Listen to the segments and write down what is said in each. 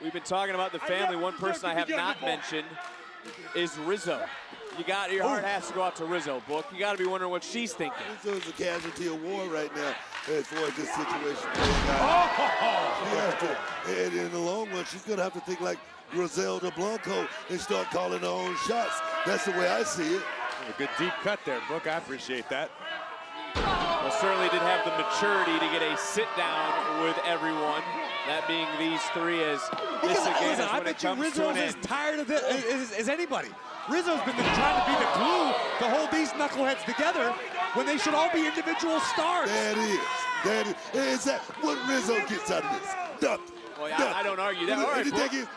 We've been talking about the family. One person I have not mentioned is Rizzo. Your heart has to go out to Rizzo, Book. You got to be wondering what she's thinking. Rizzo's a casualty of war right now as far as this situation. And in the long run, she's going to have to think like Griselda Blanco and start calling her own shots. That's the way I see it. A good deep cut there, Book. I appreciate that. Well, certainly did have the maturity to get a sit down with everyone. That being these three, as this again is when it comes to an end. Rizzo's as tired of it as anybody. Rizzo's been trying to be the glue to hold these knuckleheads together when they should all be individual stars. That is that what Rizzo gets out of this? Nothing. Well, I don't argue that. All right,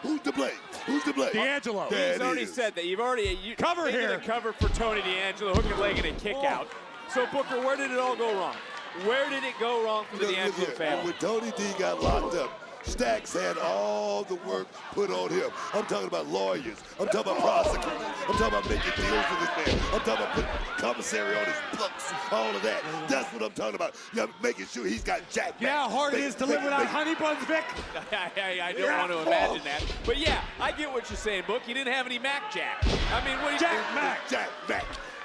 who's to blame? Who's to blame? D'Angelo. He's already said that. You've already cover here. The cover for Tony D'Angelo, hook and leg and a kick out. So Booker, where did it all go wrong? Where did it go wrong for the D'Angelo family? When Tony D got locked up, Stacks had all the work put on him. I'm talking about lawyers. I'm talking about prosecutors. I'm talking about making deals for this man. I'm talking about putting commissary on his books. All of that. That's what I'm talking about. Yeah, making sure he's got Jack. Yeah, how hard it is to live without honey buns, Vic. I don't want to imagine that. But yeah, I get what you're saying, Book. You didn't have any Mac Jack. I mean, what do you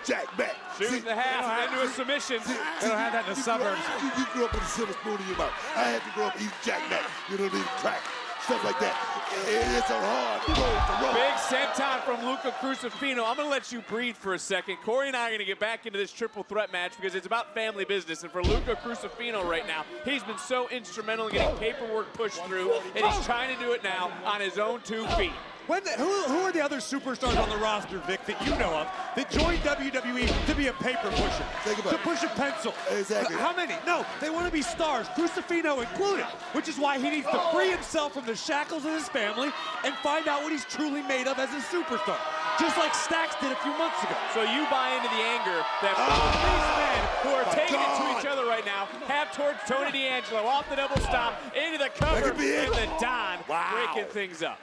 Jack Mac. Shoot the half into a submission. They don't have that in the suburbs. You grew up with a silver spoon in your mouth. I had to grow up eating Jack Mac. You don't need crack. Stuff like that. It's a hard road to roll. Big senton from Luca Crusifino. I'm going to let you breathe for a second. Corey and I are going to get back into this triple threat match because it's about family business. And for Luca Crusifino right now, he's been so instrumental in getting paperwork pushed through, and he's trying to do it now on his own 2 feet. Who are the other superstars on the roster, Vic, that you know of, that joined WWE to be a paper pusher, to push a pencil? Exactly. How many? No, they want to be stars, Crusifino included, which is why he needs to free himself from the shackles of his family and find out what he's truly made of as a superstar, just like Stacks did a few months ago. So you buy into the anger that both these men who are taking it to each other right now have towards Tony D'Angelo, off the double stop, into the cover, and the Don breaking things up.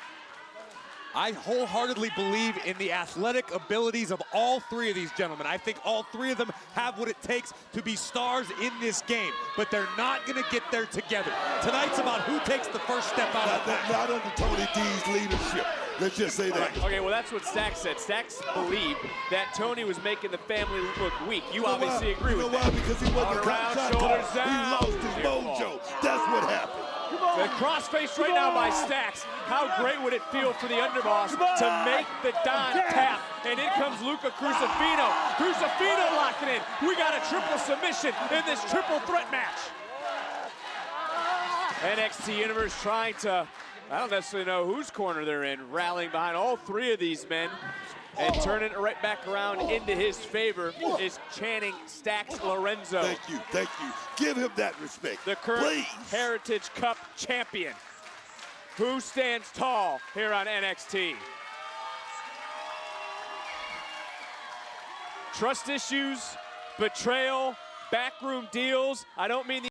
I wholeheartedly believe in the athletic abilities of all three of these gentlemen. I think all three of them have what it takes to be stars in this game, but they're not going to get there together. Tonight's about who takes the first step out of that. Not under Tony D's leadership. Let's just say that. Okay, well, that's what Stacks said. Stacks believed that Tony was making the family look weak. You obviously agree with that. You know why? Because he wasn't around, shoulders down. He lost his mojo. That's what happened. The crossface right now by Stacks. How great would it feel for the underboss to make the Don tap? And in comes Luca Crusifino. Crusifino locking in. We got a triple submission in this triple threat match. NXT Universe trying to, I don't necessarily know whose corner they're in, rallying behind all three of these men. And turning it right back around into his favor is Channing Stacks Lorenzo. Thank you. Give him that respect. The current Heritage Cup champion. Who stands tall here on NXT? Trust issues, betrayal, backroom deals. I don't mean the